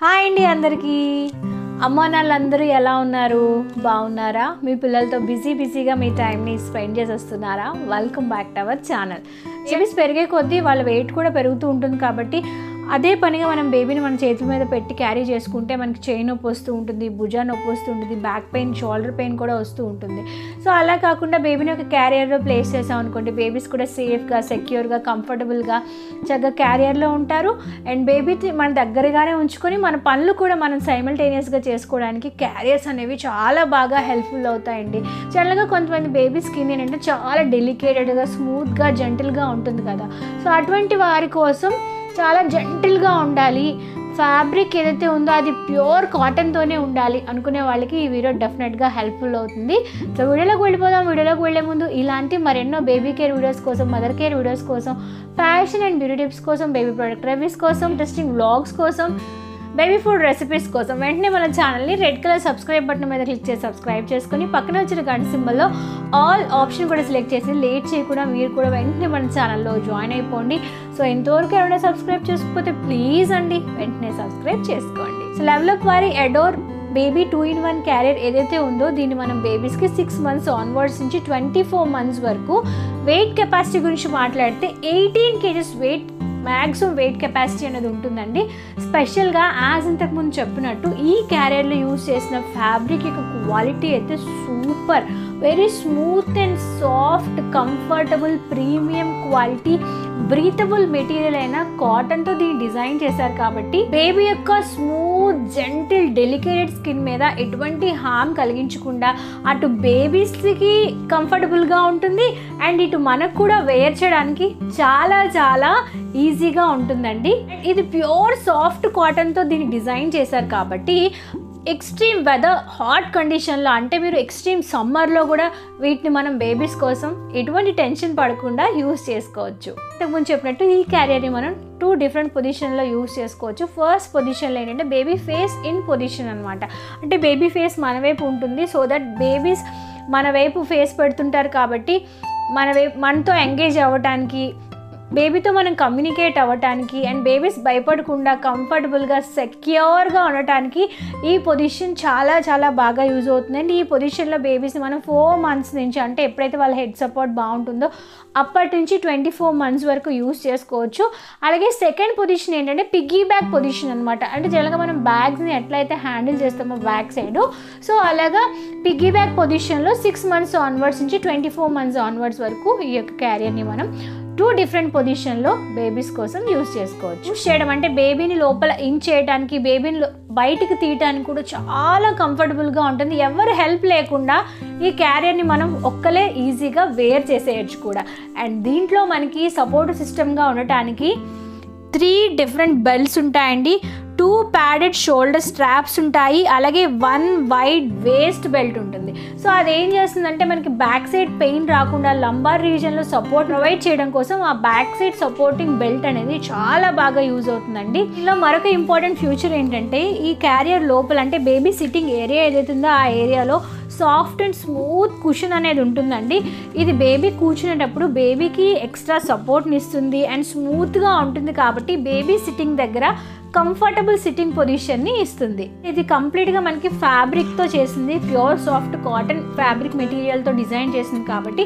Hi అండి అందరికీ. అమ్మ నాన్నలందరూ ఎలా ఉన్నారు? బాగున్నారా? మీ పిల్లలతో బిజీగా మీ టైంని స్పెండ్ చేసి వస్తున్నారా? Welcome back to our channel. Babies పెరిగే కొద్దీ వాళ్ళ వెయిట్ కూడా పెరుగుతూ ఉంటుంది కాబట్టి అదే పనిగా మనం బేబీని మన చేతుల మీద పెట్టి క్యారీ చేసుకుంటే మనకి చేయి నొప్పి వస్తూ ఉంటుంది, భుజా నొప్పి వస్తూ ఉంటుంది, బ్యాక్ పెయిన్, షోల్డర్ పెయిన్ కూడా వస్తూ ఉంటుంది. సో అలా కాకుండా బేబీని ఒక క్యారియర్లో ప్లేస్ చేసాం అనుకోండి, బేబీస్ కూడా సేఫ్గా, సెక్యూర్గా, కంఫర్టబుల్గా చక్కగా క్యారియర్లో ఉంటారు. అండ్ బేబీ మన దగ్గరగానే ఉంచుకొని మన పనులు కూడా మనం సైమల్టేనియస్గా చేసుకోవడానికి క్యారియర్స్ అనేవి చాలా బాగా హెల్ప్ఫుల్ అవుతాయండి. జనరల్గా కొంతమంది బేబీ స్కిన్ ఏంటంటే చాలా డెలికేటెడ్గా, స్మూత్గా, జెంటిల్గా ఉంటుంది కదా. సో అటువంటి వారి కోసం చాలా జెంటిల్గా ఉండాలి, ఫ్యాబ్రిక్ ఏదైతే ఉందో అది ప్యూర్ కాటన్తోనే ఉండాలి అనుకునే వాళ్ళకి ఈ వీడియో డెఫినెట్గా హెల్ప్ఫుల్ అవుతుంది. సో వీడియోలోకి వెళ్ళిపోదాం. వీడియోలోకి వెళ్ళే ముందు ఇలాంటి మరెన్నో బేబీ కేర్ వీడియోస్ కోసం, మదర్ కేర్ వీడియోస్ కోసం, ఫ్యాషన్ అండ్ బ్యూటీ టిప్స్ కోసం, బేబీ ప్రొడక్ట్ రివ్యూస్ కోసం, ఇంట్రెస్టింగ్ వ్లాగ్స్ కోసం, బేబీ ఫుడ్ రెసిపీస్ కోసం వెంటనే మన ఛానల్ని రెడ్ కలర్ సబ్స్క్రైబ్ బటన్ మీద క్లిక్ చేసి సబ్స్క్రైబ్ చేసుకొని పక్కన వచ్చిన గంట సింబల్లో ఆల్ ఆప్షన్ కూడా సెలెక్ట్ చేసి లేట్ చేయకుండా మీరు కూడా వెంటనే మన ఛానల్లో జాయిన్ అయిపోండి. సో ఇంతవరకు ఎవరైనా సబ్స్క్రైబ్ చేసుకోకపోతే ప్లీజ్ అండి వెంటనే సబ్స్క్రైబ్ చేసుకోండి. సో లెవెలప్ వారి అడోర్ బేబీ 2-in-1 క్యారియర్ ఏదైతే ఉందో దీన్ని మనం బేబీస్కి 6 months ఆన్వర్డ్స్ నుంచి 24 months వరకు వెయిట్ కెపాసిటీ గురించి మాట్లాడితే 18 kgs weight maximum weight capacity అనేది ఉంటుందండి. స్పెషల్గా యాజ్ ఇంతకుముందు చెప్పినట్టు ఈ క్యారియర్లో యూజ్ చేసిన ఫ్యాబ్రిక్ యొక్క క్వాలిటీ అయితే super, very smooth and soft, comfortable, premium quality, breathable material అయిన కాటన్తో దీన్ని డిజైన్ చేశారు కాబట్టి బేబీ యొక్క స్మూత్, జెంటిల్, డెలికేటెడ్ స్కిన్ మీద ఎటువంటి హార్మ్ కలిగించకుండా అటు బేబీస్కి కంఫర్టబుల్గా ఉంటుంది అండ్ ఇటు మనకు కూడా వేర్ చేయడానికి చాలా చాలా ఈజీగా ఉంటుందండి. ఇది ప్యూర్ సాఫ్ట్ కాటన్తో దీన్ని డిజైన్ చేశారు కాబట్టి ఎక్స్ట్రీమ్ వెదర్, హాట్ కండిషన్లో అంటే మీరు ఎక్స్ట్రీమ్ సమ్మర్లో కూడా వీటిని మనం బేబీస్ కోసం ఎటువంటి టెన్షన్ పడకుండా యూస్ చేసుకోవచ్చు. ఇంతకుముందు చెప్పినట్టు ఈ క్యారియర్ని మనం 2 different పొజిషన్లో యూస్ చేసుకోవచ్చు. ఫస్ట్ పొజిషన్లో ఏంటంటే బేబీ ఫేస్ ఇన్ పొజిషన్ అనమాట. అంటే బేబీ ఫేస్ మన వైపు ఉంటుంది. సో దట్ బేబీస్ మన వైపు ఫేస్ పెడుతుంటారు కాబట్టి మనతో ఎంగేజ్ అవ్వడానికి, బేబీతో మనం కమ్యూనికేట్ అవ్వటానికి అండ్ బేబీస్ భయపడకుండా కంఫర్టబుల్గా, సెక్యూర్గా ఉండటానికి ఈ పొజిషన్ చాలా చాలా బాగా యూజ్ అవుతుందండి. ఈ పొజిషన్లో బేబీస్ని మనం 4 months నుంచి, అంటే ఎప్పుడైతే వాళ్ళ హెడ్ సపోర్ట్ బాగుంటుందో అప్పటి నుంచి 24 months వరకు యూజ్ చేసుకోవచ్చు. అలాగే సెకండ్ పొజిషన్ ఏంటంటే పిగ్గీ బ్యాక్ పొజిషన్ అనమాట. అంటే జనరల్గా మనం బ్యాగ్స్ని ఎట్లయితే హ్యాండిల్ చేస్తామో బ్యాక్ సైడ్, సో అలాగా పిగ్గీ బ్యాక్ పొజిషన్లో 6 months ఆన్వర్డ్స్ నుంచి 24 months ఆన్వర్డ్స్ వరకు ఈ యొక్క క్యారియర్ని మనం 2 different పొజిషన్లో బేబీస్ కోసం యూజ్ చేసుకోవచ్చు. యూజ్ చేయడం అంటే బేబీని లోపల ఇన్ చేయడానికి, బేబీని బయటికి తీయడానికి కూడా చాలా కంఫర్టబుల్గా ఉంటుంది. ఎవరు హెల్ప్ లేకుండా ఈ క్యారియర్ని మనం ఒక్కలే ఈజీగా వేర్ చేసేయచ్చు కూడా. అండ్ దీంట్లో మనకి సపోర్ట్ సిస్టమ్గా ఉండటానికి 3 different బెల్ట్స్ ఉంటాయండి, 2 padded షోల్డర్ స్ట్రాప్స్ ఉంటాయి, అలాగే 1 wide వేస్ట్ బెల్ట్ ఉంటుంది. సో అదేం చేస్తుందంటే మనకి బ్యాక్ సైడ్ పెయిన్ రాకుండా లంబార్ రీజన్లో సపోర్ట్ ప్రొవైడ్ చేయడం కోసం ఆ బ్యాక్ సైడ్ సపోర్టింగ్ బెల్ట్ అనేది చాలా బాగా యూజ్ అవుతుందండి. ఇలా మరొక ఇంపార్టెంట్ ఫ్యూచర్ ఏంటంటే ఈ క్యారియర్ లోపల అంటే బేబీ సిట్టింగ్ ఏరియా ఏదైతే ఉందో ఆ ఏరియాలో సాఫ్ట్ అండ్ స్మూత్ కుషన్ అనేది ఉంటుందండి. ఇది బేబీ కూర్చునేటప్పుడు బేబీకి ఎక్స్ట్రా సపోర్ట్ని ఇస్తుంది అండ్ స్మూత్గా ఉంటుంది కాబట్టి బేబీ సిట్టింగ్ దగ్గర కంఫర్టబుల్ సిట్టింగ్ పొజిషన్ని ఇస్తుంది. ఇది కంప్లీట్గా మనకి ఫ్యాబ్రిక్తో చేసింది, ప్యూర్ సాఫ్ట్ కాటన్ ఫ్యాబ్రిక్ మెటీరియల్తో డిజైన్ చేసింది కాబట్టి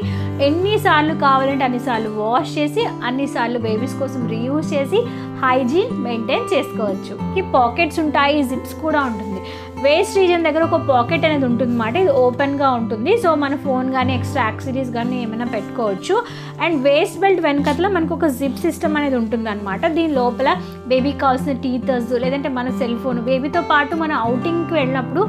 ఎన్నిసార్లు కావాలంటే అన్నిసార్లు వాష్ చేసి అన్నిసార్లు బేబీస్ కోసం రీయూజ్ చేసి హైజీన్ మెయింటైన్ చేసుకోవచ్చు. ఈ పాకెట్స్ ఉంటాయి, జిప్స్ కూడా ఉంటుంది. వేస్ట్ రీజన్ దగ్గర ఒక పాకెట్ అనేది ఉంటుంది అన్నమాట. ఇది ఓపెన్గా ఉంటుంది. సో మన ఫోన్ కానీ ఎక్స్ట్రా యాక్సెసరీస్ కానీ ఏమైనా పెట్టుకోవచ్చు. అండ్ వేస్ట్ బెల్ట్ వెనకట్ల మనకు ఒక జిప్ సిస్టమ్ అనేది ఉంటుంది అనమాట. దీని లోపల బేబీకి కావాల్సిన టీథర్స్ లేదంటే మన సెల్ ఫోన్, బేబీతో పాటు మన అవుటింగ్కి వెళ్ళినప్పుడు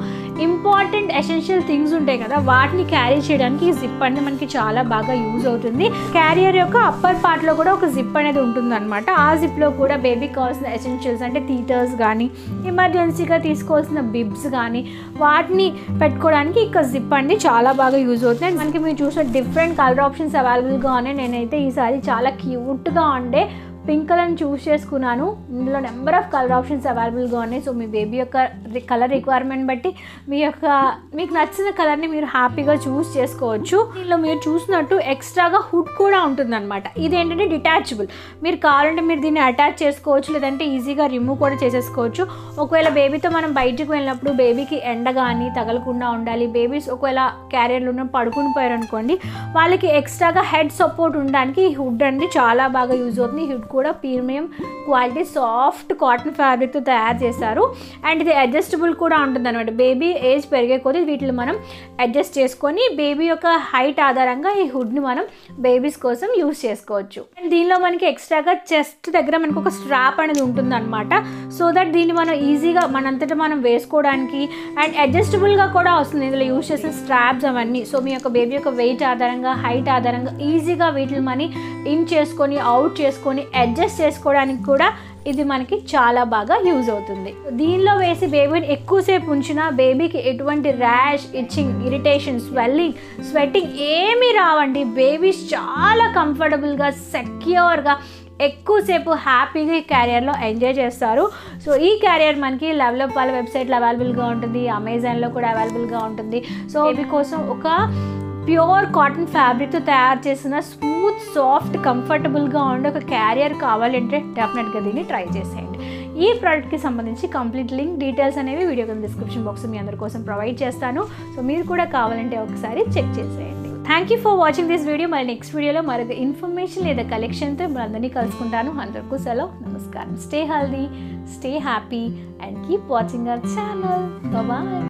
ఇంపార్టెంట్ ఎసెన్షియల్ థింగ్స్ ఉంటాయి కదా, వాటిని క్యారీ చేయడానికి ఈ జిప్ అనేది మనకి చాలా బాగా యూజ్ అవుతుంది. క్యారియర్ యొక్క అప్పర్ పార్ట్లో కూడా ఒక జిప్ అనేది ఉంటుంది అనమాట. ఆ జిప్లో కూడా బేబీకి కావాల్సిన ఎసెన్షియల్స్ అంటే టీథర్స్ కానీ, ఎమర్జెన్సీగా తీసుకోవాల్సిన బిబ్స్ కానీ వాటిని పెట్టుకోవడానికి ఇక్కడ జిప్ అండి చాలా బాగా యూజ్ అవుతుంది. మనకి మీరు చూసిన డిఫరెంట్ కలర్ ఆప్షన్స్ అవైలబుల్గా ఉన్నాయి. నేనైతే ఈసారి చాలా క్యూట్గా ఉండే పింక్ కలర్ని చూస్ చేసుకున్నాను. ఇందులో నెంబర్ ఆఫ్ కలర్ ఆప్షన్స్ అవైలబుల్గా ఉన్నాయి. సో మీ బేబీ యొక్క కలర్ రిక్వైర్మెంట్ బట్టి మీకు నచ్చిన కలర్ని మీరు హ్యాపీగా చూస్ చేసుకోవచ్చు. దీనిలో మీరు చూసినట్టు ఎక్స్ట్రాగా హుడ్ కూడా ఉంటుందన్నమాట. ఇది ఏంటంటే డిటాచబుల్. మీరు కావాలంటే మీరు దీన్ని అటాచ్ చేసుకోవచ్చు, లేదంటే ఈజీగా రిమూవ్ కూడా చేసేసుకోవచ్చు. ఒకవేళ బేబీతో మనం బయటకు వెళ్ళినప్పుడు బేబీకి ఎండ కానీ తగలకుండా ఉండాలి, బేబీస్ ఒకవేళ క్యారియర్లో ఉన్న పడుకుని పోయారు అనుకోండి, వాళ్ళకి ఎక్స్ట్రాగా హెడ్ సపోర్ట్ ఉండడానికి ఈ హుడ్ అనేది చాలా బాగా యూజ్ అవుతుంది. ఈ హుడ్ కూడా ప్రీమియం క్వాలిటీ సాఫ్ట్ కాటన్ ఫ్యాబ్రిక్తో తయారు చేశారు. అండ్ ఇది అడ్జస్టబుల్ కూడా ఉంటుంది అనమాట. బేబీ ఏజ్ పెరిగే కొద్దీ వీటిని మనం అడ్జస్ట్ చేసుకొని బేబీ యొక్క హైట్ ఆధారంగా ఈ హుడ్ని మనం బేబీస్ కోసం యూజ్ చేసుకోవచ్చు. అండ్ దీనిలో మనకి ఎక్స్ట్రాగా చెస్ట్ దగ్గర మనకు ఒక స్ట్రాప్ అనేది ఉంటుంది అనమాట. సో దట్ దీన్ని మనం ఈజీగా మనంతటా మనం వేసుకోవడానికి అండ్ అడ్జస్టబుల్గా కూడా వస్తుంది ఇందులో యూజ్ చేసిన స్ట్రాప్స్ అవన్నీ. సో మీ యొక్క బేబీ యొక్క వెయిట్ ఆధారంగా హైట్ ఆధారంగా ఈజీగా వీటిని మనం ఇన్ చేసుకొని అవుట్ చేసుకొని అడ్జస్ట్ చేసుకోవడానికి కూడా ఇది మనకి చాలా బాగా యూజ్ అవుతుంది. దీనిలో వేసి బేబీని ఎక్కువసేపు ఉంచినా బేబీకి ఎటువంటి rash, itching, irritation, swelling, sweating ఏమీ రావండి. బేబీస్ చాలా కంఫర్టబుల్గా సెక్యూర్గా ఎక్కువసేపు హ్యాపీగా ఈ క్యారియర్లో ఎంజాయ్ చేస్తారు. సో ఈ క్యారియర్ మనకి లెవెలప్ వాళ్ళ వెబ్సైట్లో అవైలబుల్గా ఉంటుంది, అమెజాన్లో కూడా అవైలబుల్గా ఉంటుంది. సో బేబీ కోసం ఒక ప్యూర్ కాటన్ ఫ్యాబ్రిక్తో తయారు చేసిన స్మూత్, సాఫ్ట్, కంఫర్టబుల్గా ఉండే ఒక క్యారియర్ కావాలంటే డెఫినెట్గా దీన్ని ట్రై చేసేయండి. ఈ ప్రోడక్ట్కి సంబంధించి కంప్లీట్ లింక్ డీటెయిల్స్ అనేవి వీడియో కింద డిస్క్రిప్షన్ బాక్స్ మీ అందరి కోసం ప్రొవైడ్ చేస్తాను. సో మీరు కూడా కావాలంటే ఒకసారి చెక్ చేసేయండి. Thank you for watching this video. మరి నెక్స్ట్ వీడియోలో మరొక ఇన్ఫర్మేషన్ లేదా కలెక్షన్తో మనందరినీ కలుసుకుంటాను. అందరికీ సెలవు, నమస్కారం. Stay healthy, stay happy and keep watching our channel. Bye.